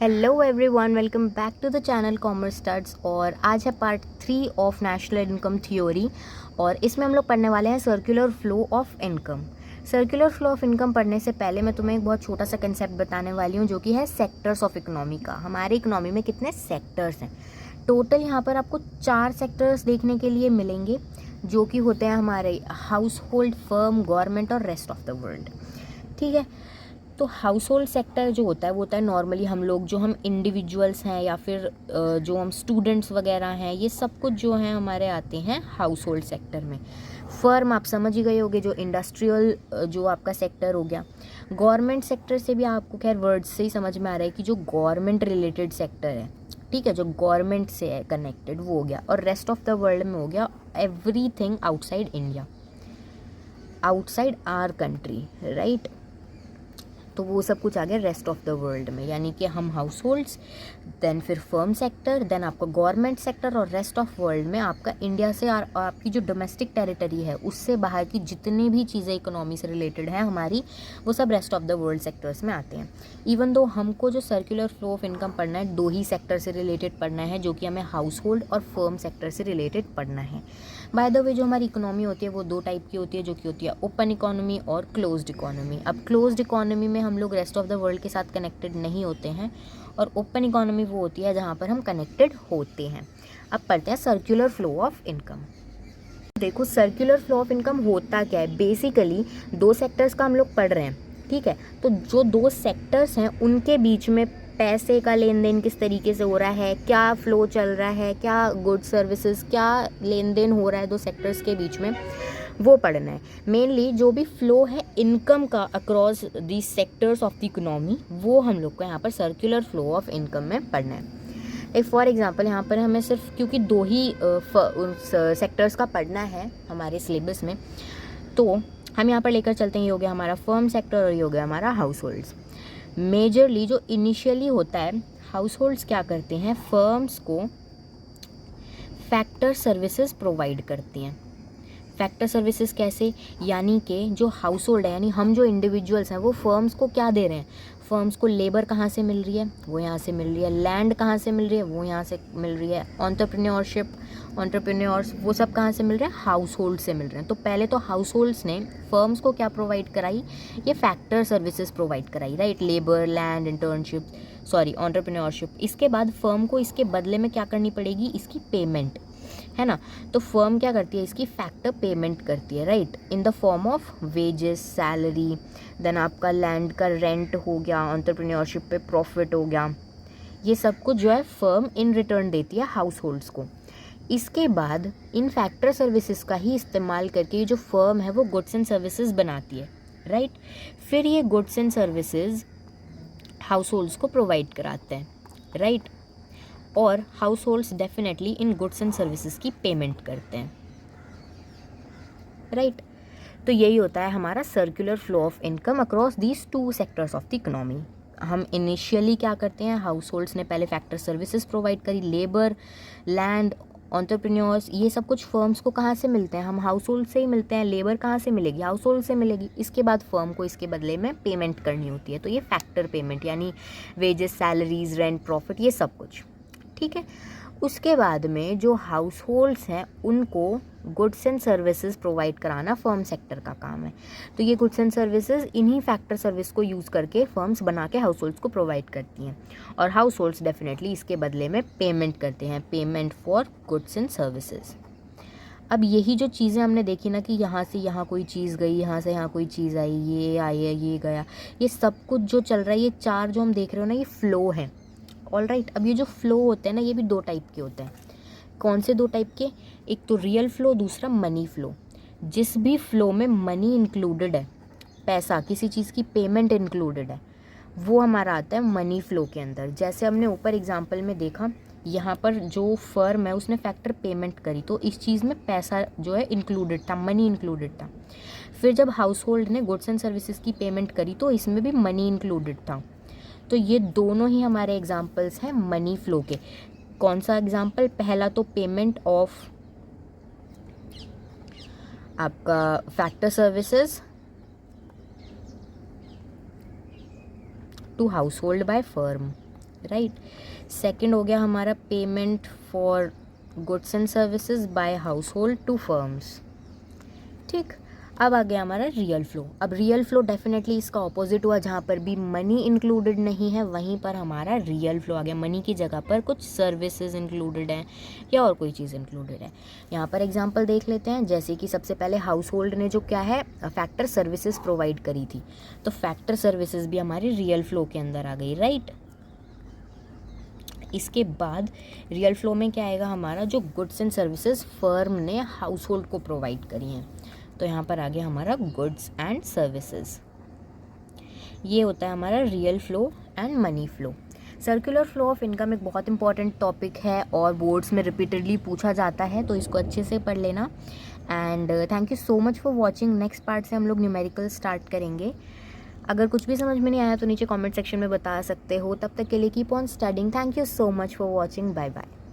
Hello everyone, welcome back to the channel commerce studs. और आज है part 3 of national income theory और इसमें हम लोग पढ़ने वाले हैं circular flow of income. Circular flow of income पढ़ने से पहले मैं तुम्हें एक बहुत छोटा सा कंसेप्ट बताने वाली हूँ जो कि है सेक्टर्स ऑफ इकोनॉमी का। हमारी इकोनॉमी में कितने सेक्टर्स हैं टोटल? यहाँ पर आपको 4 सेक्टर्स देखने के लिए मिलेंगे जो कि होते हैं हमारे हाउस होल्ड, फर्म, गवर्नमेंट और रेस्ट ऑफ द वर्ल्ड। ठीक है, तो हाउस होल्ड सेक्टर जो होता है वो होता है नॉर्मली हम इंडिविजुअल्स हैं या फिर जो हम स्टूडेंट्स वगैरह हैं, ये सब कुछ जो है हमारे आते हैं हाउस होल्ड सेक्टर में। फर्म आप समझ ही गए होगे, जो इंडस्ट्रियल जो आपका सेक्टर हो गया। गवर्नमेंट सेक्टर से भी आपको खैर वर्ड्स से ही समझ में आ रहा है कि जो गवर्नमेंट रिलेटेड सेक्टर है, ठीक है, जो गवर्नमेंट से है कनेक्टेड, वो हो गया। और रेस्ट ऑफ द वर्ल्ड में हो गया everything outside India, outside our country, right. तो वो सब कुछ आ गया रेस्ट ऑफ द वर्ल्ड में, यानी कि हम हाउस होल्ड्स, देन फिर फर्म सेक्टर, देन आपका गवर्नमेंट सेक्टर, और रेस्ट ऑफ वर्ल्ड में आपका इंडिया से और आपकी जो डोमेस्टिक टेरिटरी है उससे बाहर की जितनी भी चीज़ें इकोनॉमी से रिलेटेड हैं हमारी, वो सब rest of the world sectors में आते हैं। इवन दो हमको जो सर्कुलर फ्लो ऑफ इनकम पढ़ना है 2 ही सेक्टर से रिलेटेड पढ़ना है, जो कि हमें हाउस होल्ड और फर्म सेक्टर से रिलेटेड पढ़ना है। बाय द वे जो हमारी इकोनॉमी होती है वो 2 टाइप की होती है, जो कि होती है ओपन इकोनॉमी और क्लोज्ड इकोनॉमी। अब क्लोज्ड इकोनॉमी में हम लोग रेस्ट ऑफ द वर्ल्ड के साथ कनेक्टेड नहीं होते हैं, और ओपन इकोनॉमी वो होती है जहाँ पर हम कनेक्टेड होते हैं। अब पढ़ते हैं सर्कुलर फ्लो ऑफ इनकम। देखो, सर्कुलर फ्लो ऑफ इनकम होता क्या है। बेसिकली 2 सेक्टर्स का हम लोग पढ़ रहे हैं, ठीक है। तो जो 2 सेक्टर्स हैं उनके बीच में पैसे का लेन देन किस तरीके से हो रहा है, क्या फ्लो चल रहा है, क्या गुड सर्विसेज, क्या लेन देन हो रहा है 2 सेक्टर्स के बीच में, वो पढ़ना है। मेनली जो भी फ्लो है इनकम का across the sectors of the economy, वो हम लोग को यहाँ पर सर्कुलर फ्लो ऑफ इनकम में पढ़ना है। एक फॉर एग्जांपल यहाँ पर हमें सिर्फ क्योंकि 2 ही सेक्टर्स का पढ़ना है हमारे सिलेबस में, तो हम यहाँ पर लेकर चलते हैं। ये हो गया हमारा फर्म सेक्टर और ये हो गया हमारा हाउस होल्ड्स। मेजरली जो इनिशियली होता है, हाउस होल्ड्स क्या करते हैं, फर्म्स को फैक्टर सर्विसेज प्रोवाइड करती हैं। फैक्टर सर्विसेज कैसे, यानी कि जो हाउस होल्ड है, यानी हम जो इंडिविजुअल्स हैं, वो फर्म्स को क्या दे रहे हैं, फर्म्स को लेबर कहाँ से मिल रही है, वो यहाँ से मिल रही है। लैंड कहाँ से मिल रही है, वो यहाँ से मिल रही है। एंटरप्रेन्योर्स वो सब कहाँ से मिल रहे हैं, हाउस होल्ड से मिल रहे हैं। तो पहले तो हाउस होल्ड्स ने फर्म्स को क्या प्रोवाइड कराई, ये फैक्टर सर्विसेज प्रोवाइड कराई, राइट। Labour, land, entrepreneurship. इसके बाद फर्म को इसके बदले में क्या करनी पड़ेगी, इसकी पेमेंट, है ना। तो फर्म क्या करती है, इसकी फैक्टर पेमेंट करती है, right, in the form of wages, salary, then आपका लैंड का रेंट हो गया, एंटरप्रेन्योरशिप पे प्रॉफिट हो गया। ये सब कुछ जो है फर्म इन रिटर्न देती है हाउस होल्ड्स को। इसके बाद इन फैक्टर सर्विसेज का ही इस्तेमाल करके ये जो फर्म है वो गुड्स एंड सर्विसेज बनाती है, राइट। फिर ये goods and services house holds को प्रोवाइड कराते हैं, राइट। और house holds definitely in goods and services की पेमेंट करते हैं, राइट। तो यही होता है हमारा circular flow of income across these 2 sectors of the economy. हम इनिशियली क्या करते हैं, हाउस होल्ड्स ने पहले फैक्टर सर्विसेज प्रोवाइड करी, लेबर, लैंड, एंटरप्रेन्योर्स, ये सब कुछ फर्म्स को कहाँ से मिलते हैं, हम हाउस होल्ड से ही मिलते हैं। लेबर कहाँ से मिलेगी, हाउस होल्ड से मिलेगी। इसके बाद फर्म को इसके बदले में पेमेंट करनी होती है, तो ये फैक्टर पेमेंट, यानी वेजेस, सैलरीज, रेंट, प्रॉफिट, ये सब कुछ, ठीक है। उसके बाद में जो हाउस होल्ड्स हैं उनको गुड्स एंड सर्विसेज प्रोवाइड कराना फर्म सेक्टर का काम है। तो ये गुड्स एंड सर्विसेज इन्हीं फैक्टर सर्विस को यूज़ करके फर्म्स बना के हाउस होल्ड्स को प्रोवाइड करती हैं, और हाउस होल्ड्स डेफिनेटली इसके बदले में पेमेंट करते हैं, payment for goods and services. अब यही जो चीज़ें हमने देखी ना कि यहाँ से यहाँ कोई चीज़ गई, यहाँ से यहाँ कोई चीज़ आई, ये आई है, ये गया, ये सब कुछ जो चल रहा है, ये 4 जो हम देख रहे हो ना, ये फ्लो है, ऑल राइट। अब ये जो फ्लो होते हैं ना, ये भी 2 टाइप के होते हैं। कौन से 2 टाइप के, एक तो रियल फ्लो, दूसरा मनी फ्लो। जिस भी फ्लो में मनी इंक्लूडेड है, पैसा, किसी चीज़ की पेमेंट इंक्लूडेड है, वो हमारा आता है मनी फ्लो के अंदर। जैसे हमने ऊपर एग्जांपल में देखा, यहाँ पर जो फर्म है उसने फैक्टर पेमेंट करी, तो इस चीज़ में पैसा जो है इंक्लूडेड था, मनी इंक्लूडेड था। फिर जब हाउस होल्ड ने गुड्स एंड सर्विसेज की पेमेंट करी तो इसमें भी मनी इंक्लूडेड था। तो ये दोनों ही हमारे एग्जाम्पल्स हैं मनी फ्लो के। कौन सा एग्जाम्पल, पहला तो पेमेंट ऑफ आपका factor services to household by firm, right. Second हो गया हमारा payment for goods and services by household to firms. ठीक, अब आ गया हमारा रियल फ्लो। अब रियल फ्लो डेफिनेटली इसका ऑपोजिट हुआ, जहाँ पर भी मनी इंक्लूडेड नहीं है वहीं पर हमारा रियल फ्लो आ गया। मनी की जगह पर कुछ सर्विसेज इंक्लूडेड हैं या और कोई चीज़ इंक्लूडेड है। यहाँ पर एग्जांपल देख लेते हैं, जैसे कि सबसे पहले हाउस होल्ड ने जो क्या है फैक्टर सर्विसेज प्रोवाइड करी थी, तो फैक्टर सर्विसेज भी हमारी रियल फ्लो के अंदर आ गई, राइट। इसके बाद रियल फ्लो में क्या आएगा हमारा, जो गुड्स एंड सर्विसेज फर्म ने हाउस होल्ड को प्रोवाइड करी हैं, तो यहाँ पर आ गया हमारा गुड्स एंड सर्विसेज। ये होता है हमारा real flow and money flow. Circular flow of income एक बहुत इंपॉर्टेंट टॉपिक है और बोर्ड्स में रिपीटेडली पूछा जाता है, तो इसको अच्छे से पढ़ लेना। And thank you so much for watching. Next part से हम लोग न्यूमेरिकल स्टार्ट करेंगे। अगर कुछ भी समझ में नहीं आया तो नीचे कमेंट सेक्शन में बता सकते हो। तब तक के लिए keep on studying. Thank you so much for watching. Bye bye.